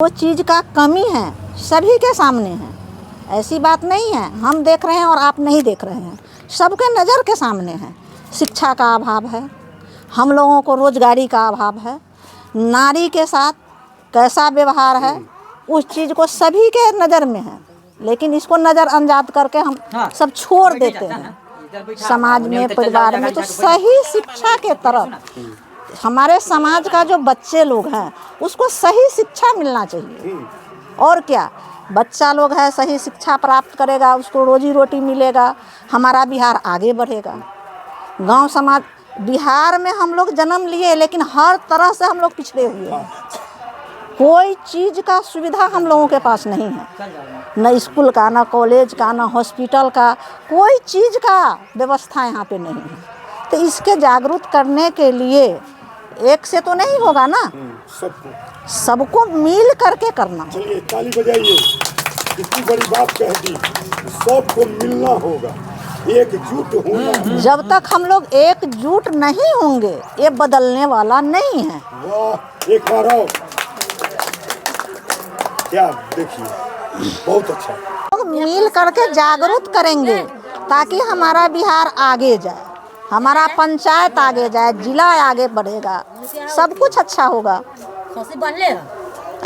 वो चीज़ का कमी है सभी के सामने है, ऐसी बात नहीं है हम देख रहे हैं और आप नहीं देख रहे हैं, सबके नज़र के सामने है। शिक्षा का अभाव है, हम लोगों को रोज़गारी का अभाव है, नारी के साथ कैसा व्यवहार है उस चीज़ को सभी के नज़र में है, लेकिन इसको नज़रअंदाज करके हम सब छोड़ देते हैं। समाज में परिवार में तो सही शिक्षा के तरफ हमारे समाज का जो बच्चे लोग हैं उसको सही शिक्षा मिलना चाहिए। और क्या बच्चा लोग है सही शिक्षा प्राप्त करेगा, उसको रोजी रोटी मिलेगा, हमारा बिहार आगे बढ़ेगा। गांव समाज बिहार में हम लोग जन्म लिए लेकिन हर तरह से हम लोग पिछड़े हुए हैं, कोई चीज़ का सुविधा हम लोगों के पास नहीं है, न स्कूल का, न कॉलेज का, न हॉस्पिटल का, कोई चीज़ का व्यवस्था यहाँ पे नहीं है। तो इसके जागरूक करने के लिए एक से तो नहीं होगा ना, सबको मिल करके करना। चलिए ताली बजाइए, इतनी बड़ी बात कह दी, सबको मिलना होगा, एकजुट होना। जब तक हम लोग एकजुट नहीं होंगे ये बदलने वाला नहीं है। वाह, एक बार और क्या देखिए, बहुत अच्छा। लोग मिल करके जागरूक करेंगे ताकि हमारा बिहार आगे जाए, हमारा पंचायत आगे जाए, जिला आगे बढ़ेगा, सब कुछ अच्छा होगा।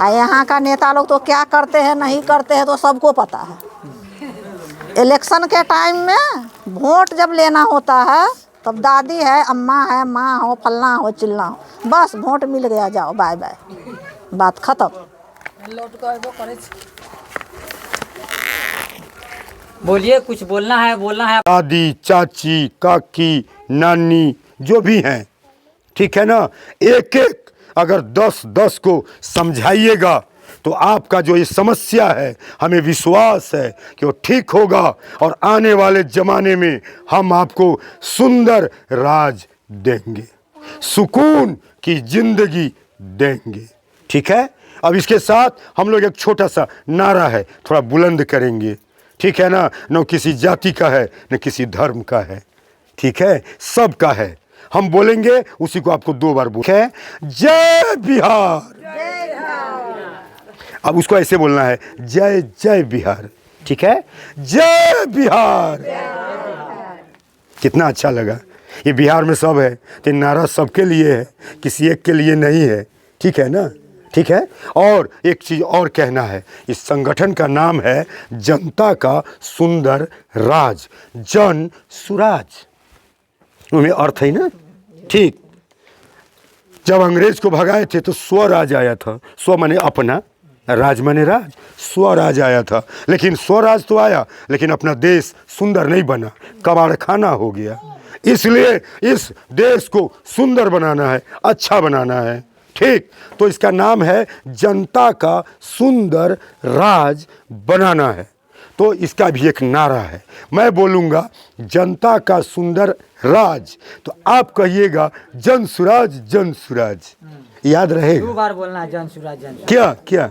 यहाँ का नेता लोग तो क्या करते हैं नहीं करते हैं तो सबको पता है। इलेक्शन के टाइम में वोट जब लेना होता है तब दादी है, अम्मा है, माँ हो, फलना हो, चिल्ला हो, बस वोट मिल गया, जाओ बाय बाय, बात खत्म। बोलिए, कुछ बोलना है, बोलना है। दादी, चाची, काकी, नानी जो भी हैं, ठीक है ना, एक एक अगर 10-10 को समझाइएगा तो आपका जो ये समस्या है हमें विश्वास है कि वो ठीक होगा और आने वाले ज़माने में हम आपको सुंदर राज देंगे, सुकून की जिंदगी देंगे। ठीक है, अब इसके साथ हम लोग एक छोटा सा नारा है, थोड़ा बुलंद करेंगे, ठीक है ना, न किसी जाति का है न किसी धर्म का है, ठीक है, सबका है। हम बोलेंगे उसी को आपको 2 बार बोल है, जय बिहार। अब उसको ऐसे बोलना है, जय जय बिहार, ठीक है, जय बिहार। कितना अच्छा लगा, ये बिहार में सब है तो नारा सबके लिए है, किसी एक के लिए नहीं है, ठीक है ना, ठीक है। और एक चीज़ और कहना है, इस संगठन का नाम है जनता का सुंदर राज, जन सुराज, उनमें अर्थ है ना, ठीक। जब अंग्रेज को भगाए थे तो स्वराज आया था, स्व माने अपना, राज माने राज, स्वराज आया था, लेकिन स्वराज तो आया लेकिन अपना देश सुंदर नहीं बना, कबाड़ खाना हो गया। इसलिए इस देश को सुंदर बनाना है, अच्छा बनाना है, ठीक। तो इसका नाम है जनता का सुंदर राज बनाना है। तो इसका भी एक नारा है, मैं बोलूँगा जनता का सुंदर राज, तो आप कहिएगा जन सुराज, जन सुराज, याद रहेगा। 2 बार बोलना है, जन सुराज, जन सुराज। क्या क्या,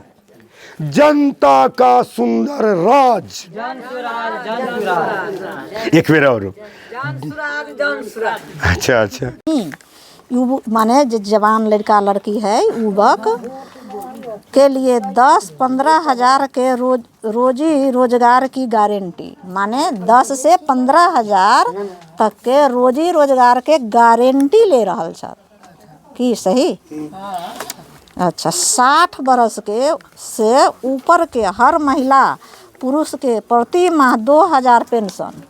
जनता का सुंदर राज, जन सुराज, जन सुराज। एक बार और, जन सुराज, जन सुराज। अच्छा अच्छा। माने जो जवान लड़का लड़की है युवक के लिए 10-15 हज़ार के रोजी रोजगार की गारंटी, माने 10 से 15 हज़ार तक के रोजी रोजगार के गारंटी ले रहा है कि सही। अच्छा, 60 बरस के से ऊपर के हर महिला पुरुष के प्रति माह 2000 पेंशन,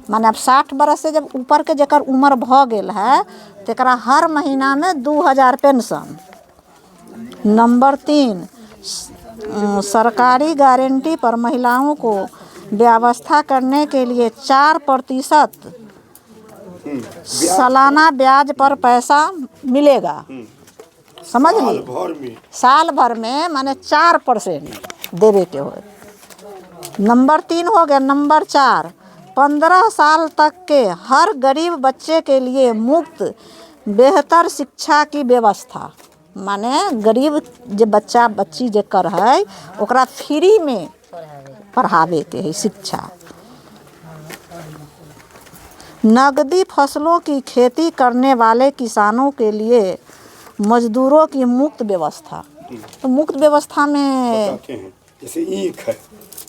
माने अब 60 बरस से जब ऊपर के जकर उम्र भ गेल है तकरा हर महीना में 2000 पेंशन। नंबर 3, सरकारी गारंटी पर महिलाओं को व्यवस्था करने के लिए 4% सालाना ब्याज पर पैसा मिलेगा, समझ ली, साल भर में माने 4% देवे के हो। नंबर 3 हो गया। नंबर 4, 15 साल तक के हर गरीब बच्चे के लिए मुफ्त बेहतर शिक्षा की व्यवस्था, माने गरीब जो बच्चा बच्ची जेकर है ओकरा फ्री में पढ़ावे के है शिक्षा। नगदी फसलों की खेती करने वाले किसानों के लिए मजदूरों की मुफ्त व्यवस्था, तो मुक्त व्यवस्था में बताते हैं जैसे ईख है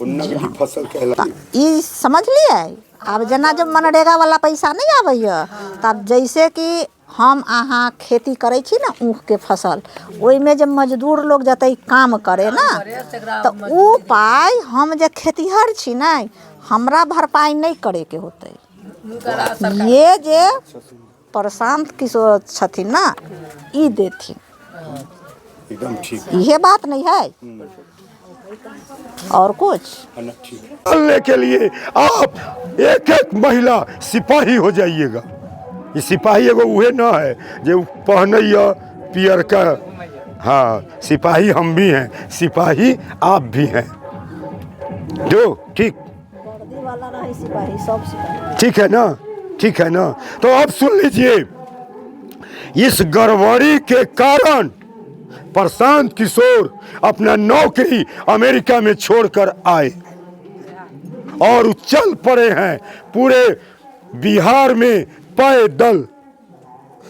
वो नगदी फसल कहलाती है। ई समझ लिए। अब जना जब मनरेगा वाला पैसा नहीं आबैया तब जैसे कि हम अहाँ खेती करे छी ना ऊख के फसल, ओहि में जब मजदूर लोग जतै काम करे ना तो ऊ पाई हम जे खेतीहर छी ना हमरा भरपाई नहीं करे के होते। ये जे प्रशांत किशोर छथिन ना ई देथिन। एकदम ठीक यह बात नहीं है और कुछ है ना, ठीक है। चलने के लिए आप एक एक महिला सिपाही हो जाइएगा। ये सिपाही एगो उहे ना है जो पहनैया पियर का, हाँ सिपाही हम भी हैं, सिपाही आप भी हैं जो ठीक वर्दी वाला रहे सिपाही, सब सिपाही। ठीक है ना, ठीक है ना। तो अब सुन लीजिए, इस गड़बड़ी के कारण प्रशांत किशोर अपना नौकरी अमेरिका में छोड़कर आए और चल पड़े हैं पूरे बिहार में पैदल।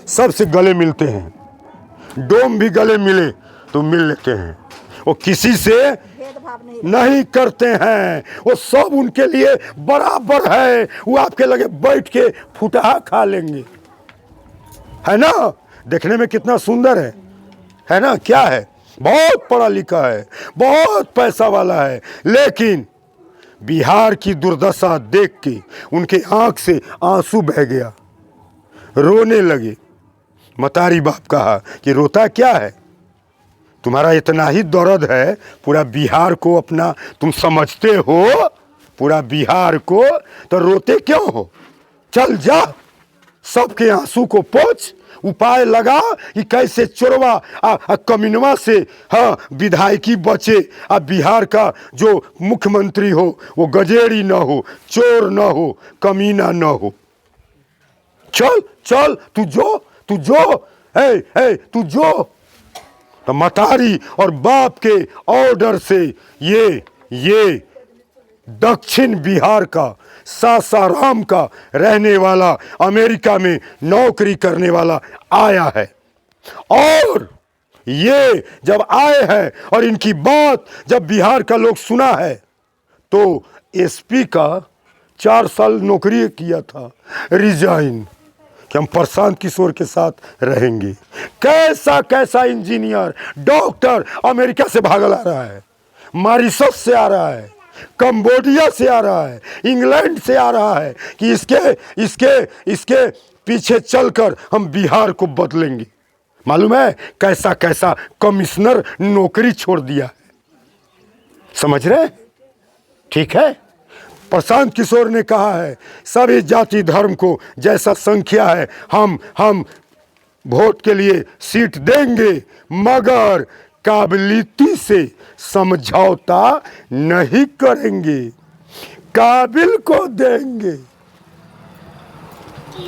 सबसे गले मिलते हैं, डोम भी गले मिले तो मिल लेते हैं। वो किसी से भेदभाव नहीं करते हैं, वो सब उनके लिए बराबर है। वो आपके लगे बैठ के फुटहा खा लेंगे, है ना। देखने में कितना सुंदर है ना। क्या है, बहुत पढ़ा लिखा है, बहुत पैसा वाला है, लेकिन बिहार की दुर्दशा देख के उनके आंख से आंसू बह गया, रोने लगे। मतारी बाप कहा कि रोता क्या है, तुम्हारा इतना ही दर्द है, पूरा बिहार को अपना तुम समझते हो, पूरा बिहार को, तो रोते क्यों हो। चल जा, सबके आंसू को पोंछ, उपाय लगा कि कैसे चोरवा कमीनवा से हाँ विधायकी बचे, बिहार का जो मुख्यमंत्री हो वो गजेड़ी न हो, चोर न हो, कमीना न हो। चल चल तू जो तू जो। तो मतारी और बाप के ऑर्डर से ये दक्षिण बिहार का सासाराम का रहने वाला अमेरिका में नौकरी करने वाला आया है। और ये जब आए हैं और इनकी बात जब बिहार का लोग सुना है तो एसपी का 4 साल नौकरी किया था, रिजाइन कि हम प्रशांत किशोर के साथ रहेंगे। कैसा कैसा इंजीनियर डॉक्टर अमेरिका से भागल आ रहा है, मॉरिशस से आ रहा है, कंबोडिया से आ रहा है, इंग्लैंड से आ रहा है कि इसके पीछे चलकर हम बिहार को बदलेंगे। मालूम है कैसा कैसा कमिश्नर नौकरी छोड़ दिया है, समझ रहे। ठीक है, प्रशांत किशोर ने कहा है सभी जाति धर्म को जैसा संख्या है हम वोट के लिए सीट देंगे, मगर काबिलियती से समझौता नहीं करेंगे, काबिल को देंगे।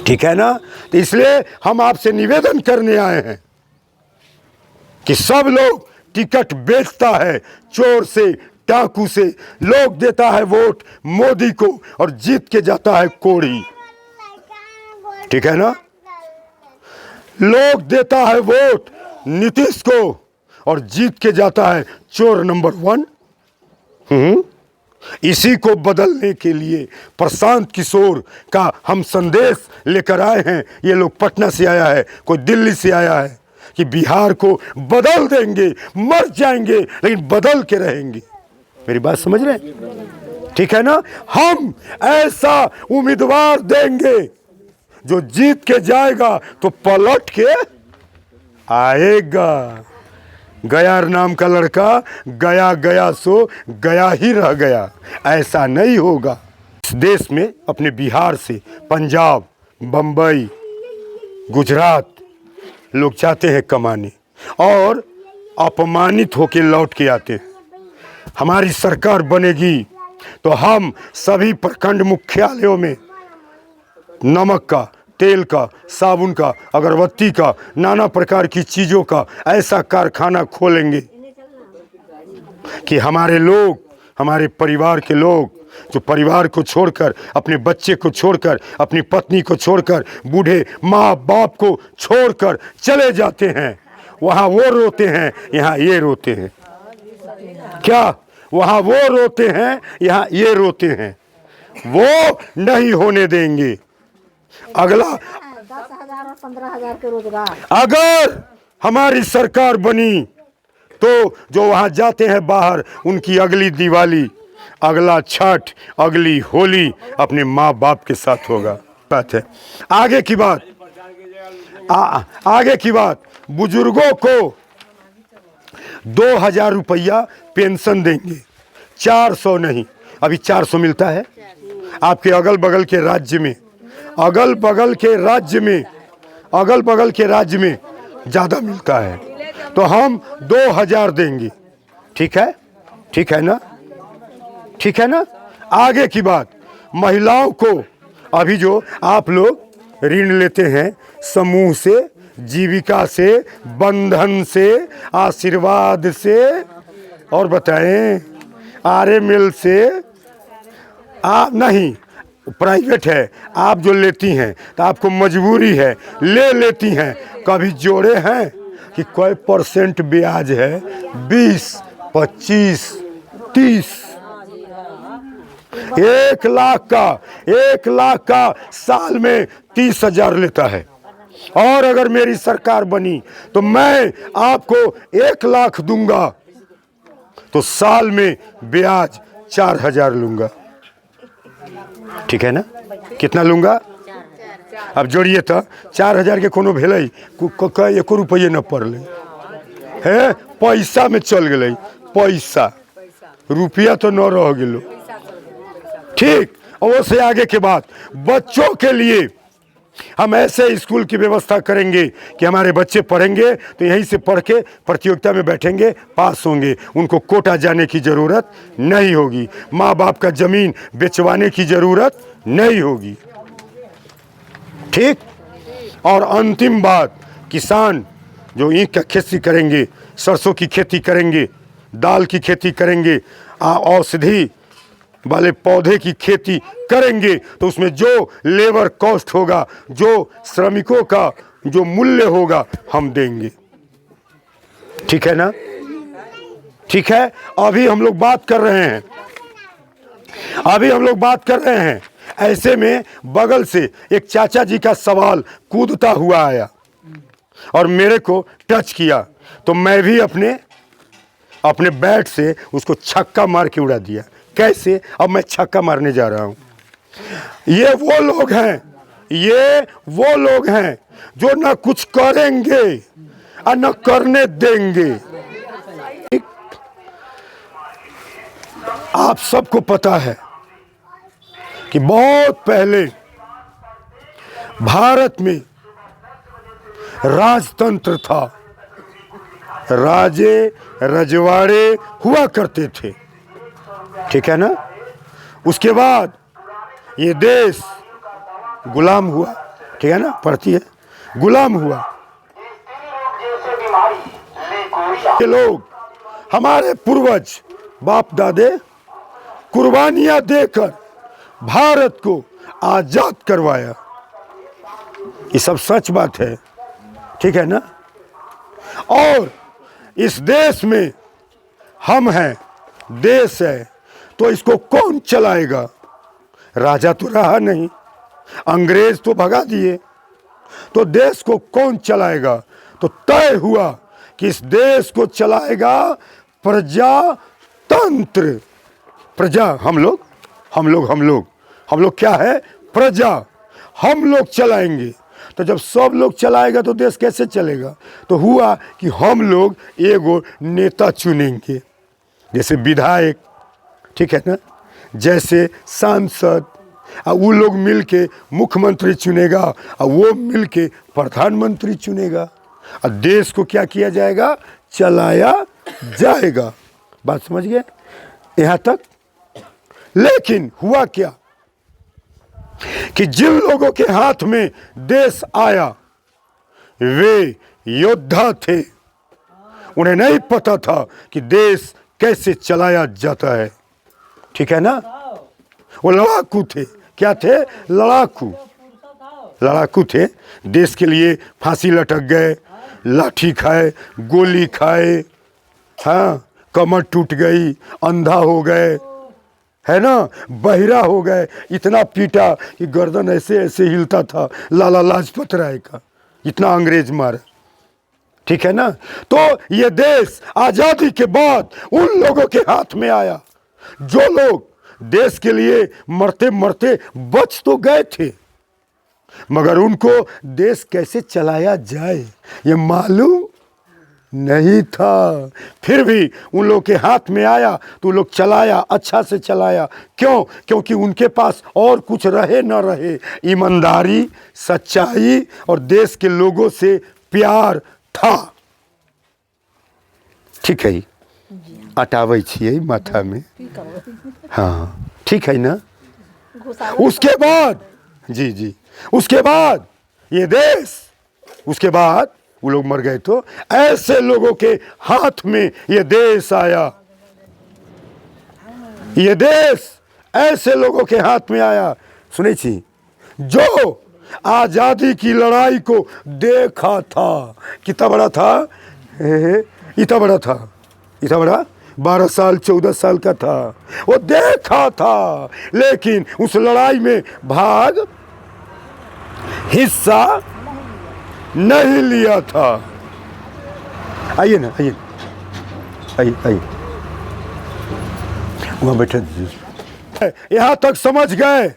ठीक है ना। तो इसलिए हम आपसे निवेदन करने आए हैं कि सब लोग टिकट बेचता है, चोर से डाकू से, लोग देता है वोट मोदी को और जीत के जाता है कोड़ी। ठीक है ना। लोग देता है वोट नीतीश को और जीत के जाता है चोर नंबर 1। इसी को बदलने के लिए प्रशांत किशोर का हम संदेश लेकर आए हैं। ये लोग पटना से आया है, कोई दिल्ली से आया है कि बिहार को बदल देंगे, मर जाएंगे लेकिन बदल के रहेंगे। मेरी बात समझ रहे हैं। ठीक है ना। हम ऐसा उम्मीदवार देंगे जो जीत के जाएगा तो पलट के आएगा। गयार नाम का लड़का गया गया सो गया ही रह गया, ऐसा नहीं होगा। इस देश में अपने बिहार से पंजाब, बंबई, गुजरात लोग जाते हैं कमाने और अपमानित होकर लौट के आते हैं। हमारी सरकार बनेगी तो हम सभी प्रखंड मुख्यालयों में नमक का, तेल का, साबुन का, अगरबत्ती का, नाना प्रकार की चीज़ों का ऐसा कारखाना खोलेंगे कि हमारे लोग, हमारे परिवार के लोग जो परिवार को छोड़कर, अपने बच्चे को छोड़कर, अपनी पत्नी को छोड़कर, बूढ़े माँ बाप को छोड़कर चले जाते हैं, वहाँ वो रोते हैं, यहाँ ये रोते हैं। क्या वहाँ वो रोते हैं, यहाँ ये रोते हैं। वो नहीं होने देंगे। अगला 10,000 और 15,000 के रोजगार। अगर हमारी सरकार बनी तो जो वहाँ जाते हैं बाहर, उनकी अगली दिवाली, अगला छठ, अगली होली अपने माँ बाप के साथ होगा। बात है आगे की बात। आगे की बात, बुजुर्गों को 2,000 रुपया पेंशन देंगे, 400 नहीं। अभी 400 मिलता है आपके अगल बगल के राज्य में, अगल बगल के राज्य में ज़्यादा मिलता है, तो हम 2,000 देंगे। ठीक है, ठीक है ना, ठीक है ना। आगे की बात, महिलाओं को अभी जो आप लोग ऋण लेते हैं समूह से, जीविका से, बंधन से, आशीर्वाद से, और बताएं आर्य मिल से, आप नहीं, प्राइवेट है, आप जो लेती हैं तो आपको मजबूरी है, ले लेती हैं। कभी जोड़े हैं कि कोई परसेंट ब्याज है? 20, 25, 30। 1 लाख का साल में 30,000 लेता है। और अगर मेरी सरकार बनी तो मैं आपको 1 लाख दूंगा, तो साल में ब्याज 4,000 लूंगा। ठीक है ना, कितना लूंगा? अब जोड़िए तो 4,000 के कोनो भेलै, एको रुपये न पड़ले है, पैसा में चल गए, पैसा, रुपया तो न रह गलो। ठीक। और से आगे के बाद, बच्चों के लिए हम ऐसे स्कूल की व्यवस्था करेंगे कि हमारे बच्चे पढ़ेंगे तो यहीं से पढ़ के प्रतियोगिता में बैठेंगे, पास होंगे। उनको कोटा जाने की ज़रूरत नहीं होगी, माँ बाप का ज़मीन बेचवाने की ज़रूरत नहीं होगी। ठीक। और अंतिम बात, किसान जो ईख का खेती करेंगे, सरसों की खेती करेंगे, दाल की खेती करेंगे, औषधि वाले पौधे की खेती करेंगे, तो उसमें जो लेबर कॉस्ट होगा, जो श्रमिकों का जो मूल्य होगा, हम देंगे। ठीक है ना, ठीक है। अभी हम लोग बात कर रहे हैं, ऐसे में बगल से एक चाचा जी का सवाल कूदता हुआ आया और मेरे को टच किया, तो मैं भी अपने बैट से उसको छक्का मार के उड़ा दिया। कैसे? अब मैं छक्का मारने जा रहा हूं। ये वो लोग हैं जो न कुछ करेंगे और न करने देंगे। आप सबको पता है कि बहुत पहले भारत में राजतंत्र था, राजे रजवाड़े हुआ करते थे। ठीक है ना। उसके बाद ये देश गुलाम हुआ। ठीक है ना, पढ़ती है, गुलाम हुआ। ये लोग, हमारे पूर्वज बाप दादे कुर्बानियां देकर भारत को आजाद करवाया। ये सब सच बात है। ठीक है ना। और इस देश में हम हैं, देश है, तो इसको कौन चलाएगा? राजा तो रहा नहीं, अंग्रेज तो भगा दिए, तो देश को कौन चलाएगा? तो तय हुआ कि इस देश को चलाएगा प्रजातंत्र। प्रजा हम लोग क्या है? प्रजा। हम लोग चलाएंगे। तो जब सब लोग चलाएगा तो देश कैसे चलेगा? तो हुआ कि हम लोग एगो नेता चुनेंगे, जैसे विधायक, ठीक है ना, जैसे सांसद, और वो लोग मिलके मुख्यमंत्री चुनेगा और वो मिलके प्रधानमंत्री चुनेगा, और देश को क्या किया जाएगा? चलाया जाएगा। बात समझ गए यहाँ तक? लेकिन हुआ क्या कि जिन लोगों के हाथ में देश आया वे योद्धा थे। उन्हें नहीं पता था कि देश कैसे चलाया जाता है। ठीक है ना। वो लड़ाकू थे। क्या थे? लड़ाकू थे। देश के लिए फांसी लटक गए, लाठी खाए, गोली खाए, हाँ, कमर टूट गई, अंधा हो गए, है ना, बहिरा हो गए, इतना पीटा कि गर्दन ऐसे ऐसे हिलता था लाला लाजपत राय का, इतना अंग्रेज मारा। ठीक है ना। तो ये देश आजादी के बाद उन लोगों के हाथ में आया जो लोग देश के लिए मरते मरते बच तो गए थे, मगर उनको देश कैसे चलाया जाए ये मालूम नहीं था। फिर भी उन लोग के हाथ में आया तो लोग चलाया, अच्छा से चलाया। क्यों? क्योंकि उनके पास और कुछ रहे न रहे, ईमानदारी, सच्चाई और देश के लोगों से प्यार था। ठीक है, अटावे छिए माथा में, हाँ ठीक है ना। उसके बाद जी जी, उसके बाद ये देश, उसके बाद वो लोग मर गए तो ऐसे लोगों के हाथ में ये देश आया, ये देश ऐसे लोगों के हाथ में आया, सुने छी, जो आजादी की लड़ाई को देखा था। कितना बड़ा था, इतना बड़ा था, इतना बड़ा, 12 साल 14 साल का था, वो देखा था, लेकिन उस लड़ाई में भाग हिस्सा नहीं लिया था। आइए ना, आइए आइए आइए, वहां बैठे दीजिए। यहां तक समझ गए,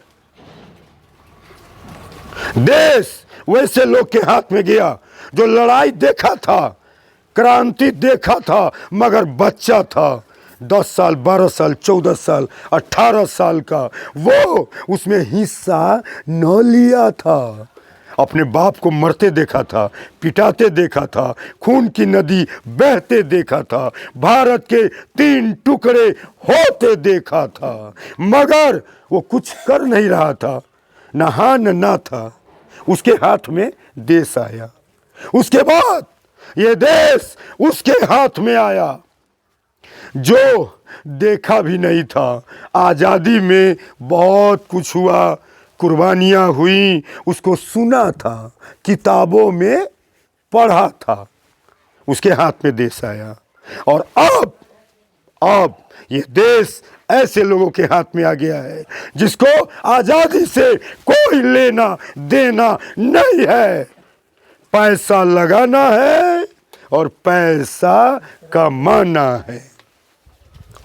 देश वैसे लोग के हाथ में गया जो लड़ाई देखा था, क्रांति देखा था, मगर बच्चा था, 10 साल 12 साल 14 साल 18 साल का, वो उसमें हिस्सा न लिया था। अपने बाप को मरते देखा था, पिटाते देखा था, खून की नदी बहते देखा था, भारत के 3 टुकड़े होते देखा था, मगर वो कुछ कर नहीं रहा था, न हाँ न ना था। उसके हाथ में देश आया, उसके बाद ये देश उसके हाथ में आया जो देखा भी नहीं था। आज़ादी में बहुत कुछ हुआ, कुर्बानियाँ हुई, उसको सुना था, किताबों में पढ़ा था, उसके हाथ में देश आया। और अब ये देश ऐसे लोगों के हाथ में आ गया है जिसको आज़ादी से कोई लेना देना नहीं है। पैसा लगाना है और पैसा कमाना है।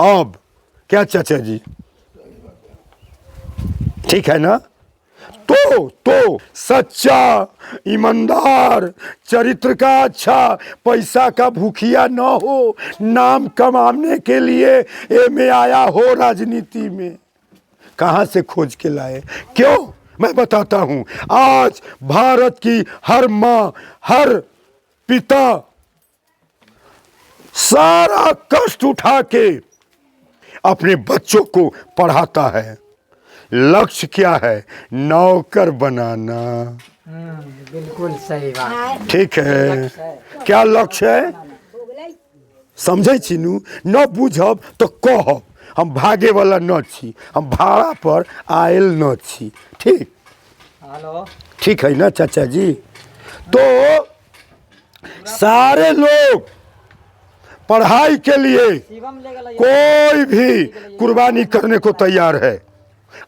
अब क्या चाचा जी, ठीक है ना। तो सच्चा, ईमानदार, चरित्र का अच्छा, पैसा का भूखिया न हो, नाम कमाने के लिए में आया हो राजनीति में, कहां से खोज के लाए? क्यों? मैं बताता हूं। आज भारत की हर माँ, हर पिता सारा कष्ट उठा के अपने बच्चों को पढ़ाता है। लक्ष्य क्या है? नौकर बनाना। बिल्कुल सही बात। ठीक है, क्या लक्ष्य है? समझे छीनू, न बुझब तो कहब, हम भागे वाला न छी, हम भाड़ा पर आयल न छी। ठीक, हेलो, ठीक है ना चाचा जी। तो सारे लोग पढ़ाई के लिए कोई भी कुर्बानी करने को तैयार है,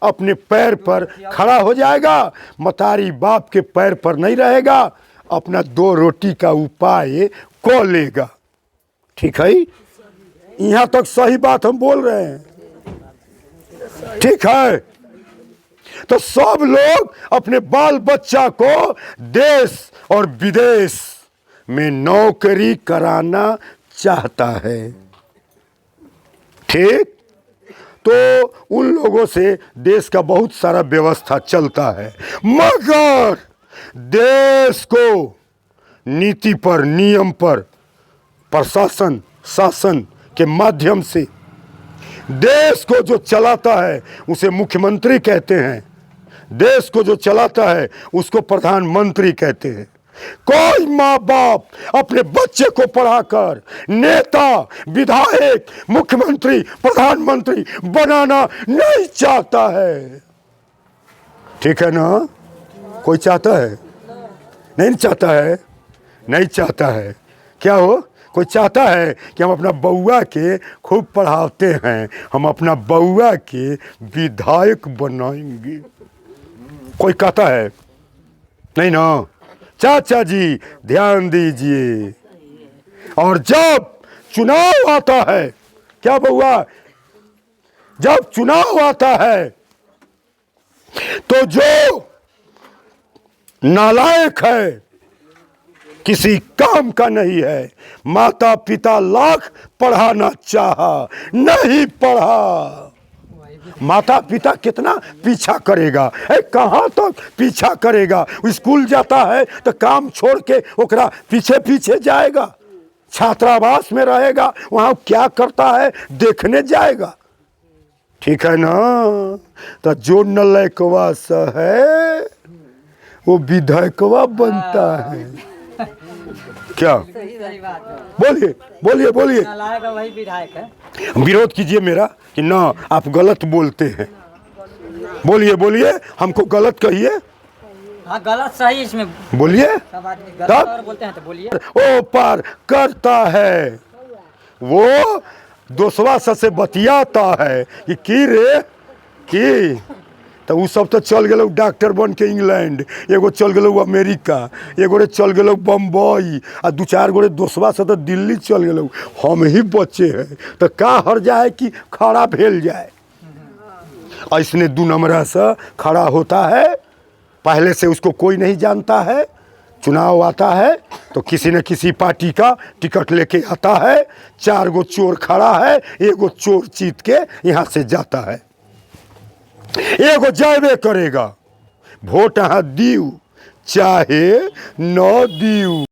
अपने पैर पर खड़ा हो जाएगा, मतारी बाप के पैर पर नहीं रहेगा, अपना 2 रोटी का उपाय को लेगा। ठीक है, यहाँ तक सही बात हम बोल रहे हैं। ठीक है, तो सब लोग अपने बाल बच्चा को देश और विदेश में नौकरी कराना चाहता है। ठीक, तो उन लोगों से देश का बहुत सारा व्यवस्था चलता है, मगर देश को नीति पर, नियम पर, प्रशासन, शासन के माध्यम से देश को जो चलाता है उसे मुख्यमंत्री कहते हैं, देश को जो चलाता है उसको प्रधानमंत्री कहते हैं। कोई माँ बाप अपने बच्चे को पढ़ाकर नेता, विधायक, मुख्यमंत्री, प्रधानमंत्री बनाना नहीं चाहता है। ठीक है ना? कोई चाहता है? नहीं चाहता है। नहीं चाहता है। क्या हो, कोई चाहता है कि हम अपना बउआ के खूब पढ़ाते हैं, हम अपना बउआ के विधायक बनाएंगे? कोई कहता है? नहीं ना। चाचा जी ध्यान दीजिए, और जब चुनाव आता है, क्या बउआ, जब चुनाव आता है तो जो नालायक है, किसी काम का नहीं है, माता पिता लाख पढ़ाना चाहा, नहीं पढ़ा, माता पिता कितना पीछा करेगा, कहाँ तक पीछा करेगा। स्कूल जाता है तो काम छोड़ के ओकरा पीछे पीछे जाएगा, छात्रावास में रहेगा, वहाँ क्या करता है देखने जाएगा। ठीक है ना। तो जो नलैकवा सा है वो विधायकवा बनता है। क्या? सही बात है। बोलिए बोलिए बोलिए। नालायक का वही विधायक है। विरोध कीजिए मेरा कि ना आप गलत बोलते हैं। बोलिए बोलिए, हमको गलत कहिए। हाँ गलत सही इसमें बोलिए। सब आदमी गलत तब? और बोलते हैं तो बोलिए। ओ पार करता है, वो दोसवा से बतियाता है कि की रे की, तो उ सब तो चल गए डॉक्टर बन के इंग्लैंड, एगो चल गए अमेरिका, एगो रे चल गए बम्बई, आ दू चार गोरे दोसवा से तो दिल्ली चल गए। हम ही बच्चे हैं तो का हर जाए कि खड़ा भेल जाए। ऐसने दू नंबरा से खड़ा होता है, पहले से उसको कोई नहीं जानता है, चुनाव आता है तो किसी न किसी पार्टी का टिकट लेके आता है, चार गो चोर खड़ा है, एगो चोर जीत के यहाँ से जाता है, एगो जावे करेगा। वोट यहाँ दीव चाहे न दीव।